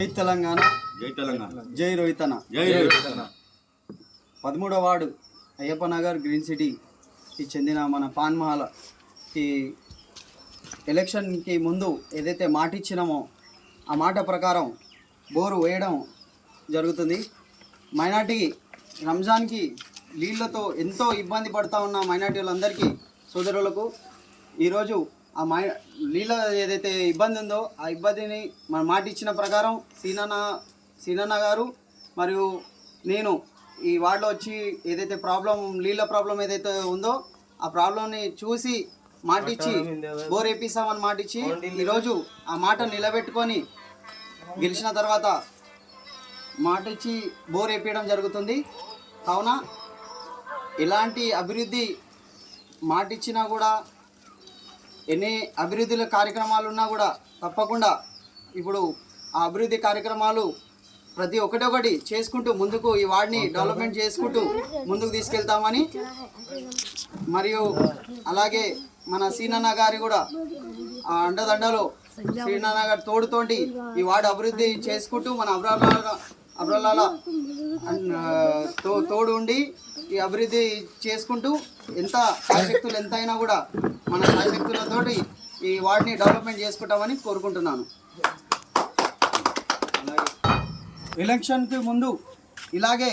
జై తెలంగాణ, జై తెలంగాణ, జై రోహితన, జై రోహితన. 13వ వార్డు అయ్యప్ప నగర్ గ్రీన్ సిటీకి చెందిన మన పాన్ మహల్కి ఎలక్షన్కి ముందు ఏదైతే మాట ఇచ్చినామో ఆ మాట ప్రకారం బోరు వేయడం జరుగుతుంది. మైనార్టీ రంజాన్కి నీళ్ళతో ఎంతో ఇబ్బంది పడుతూ ఉన్న మైనార్టీ వాళ్ళందరికీ సోదరులకు ఈరోజు ఆ నీళ్ళ ఏదైతే ఇబ్బంది ఉందో ఆ ఇబ్బందిని మన మాట ఇచ్చిన ప్రకారం సీనన్న గారు మరియు నేను ఈ వార్డులో వచ్చి ఏదైతే నీళ్ళ ప్రాబ్లం ఏదైతే ఉందో ఆ ప్రాబ్లంని చూసి మాటిచ్చి బోర్ వేపిస్తామని మాటిచ్చి ఈరోజు ఆ మాట నిలబెట్టుకొని గెలిచిన తర్వాత మాట ఇచ్చి బోర్ వేపించడం జరుగుతుంది. కావున ఎలాంటి అభివృద్ధి మాట ఇచ్చినా కూడా ఎన్ని అభివృద్ధి కార్యక్రమాలు ఉన్నా కూడా తప్పకుండా ఇప్పుడు ఆ అభివృద్ధి కార్యక్రమాలు ప్రతి ఒక్కటి చేసుకుంటూ ముందుకు ఈ వార్డుని డెవలప్మెంట్ చేసుకుంటూ ముందుకు తీసుకెళ్తామని మరియు అలాగే మన సీనన్న గారి కూడా ఆ అండదండలో సీనన్న గారి తోడుతోటి ఈ వార్డు అభివృద్ధి చేసుకుంటూ మన అబ్రల్లాల తోడు ఉండి ఈ అభివృద్ధి చేసుకుంటూ ఎంత శాయశక్తులు ఎంతైనా కూడా మన శాయశక్తులతోటి ఈ వార్డుని డెవలప్మెంట్ చేసుకుంటామని కోరుకుంటున్నాను. ఎలక్షన్కి ముందు ఇలాగే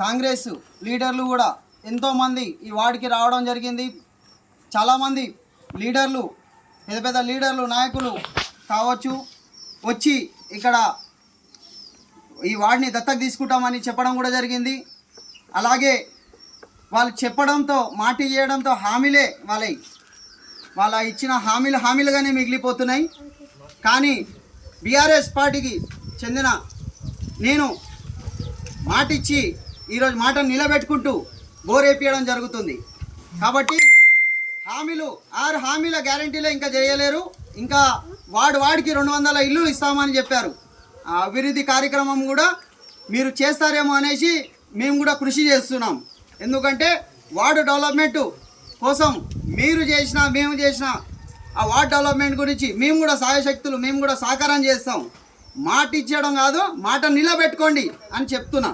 కాంగ్రెస్ లీడర్లు కూడా ఎంతోమంది ఈ వార్డుకి రావడం జరిగింది. చాలామంది లీడర్లు పెద్ద పెద్ద లీడర్లు నాయకులు కావచ్చు వచ్చి ఇక్కడ ఈ వార్డుని దత్తత తీసుకుంటామని చెప్పడం కూడా జరిగింది. అలాగే వాళ్ళు చెప్పడంతో మాట చేయడంతో హామీలే వాళ్ళ ఇచ్చిన హామీలుగానే మిగిలిపోతున్నాయి. కానీ బీఆర్ఎస్ పార్టీకి చెందిన నేను మాట ఇచ్చి ఈరోజు మాటను నిలబెట్టుకుంటూ బోర్ వేపించడం జరుగుతుంది. కాబట్టి హామీల గ్యారంటీలో ఇంకా చేయలేరు. ఇంకా వాడికి 200 ఇల్లు ఇస్తామని చెప్పారు. ఆ అభివృద్ధి కార్యక్రమం కూడా మీరు చేస్తారేమో అనేసి మేము కూడా కృషి చేస్తున్నాం. ఎందుకంటే వార్డు డెవలప్మెంట్ కోసం మీరు చేసిన మేము చేసిన ఆ వార్డు డెవలప్మెంట్ గురించి మేము కూడా సాయశక్తులు మేము కూడా సహకారం చేస్తాం. మాట ఇచ్చేయడం కాదు, మాట నిలబెట్టుకోండి అని చెప్తున్నా.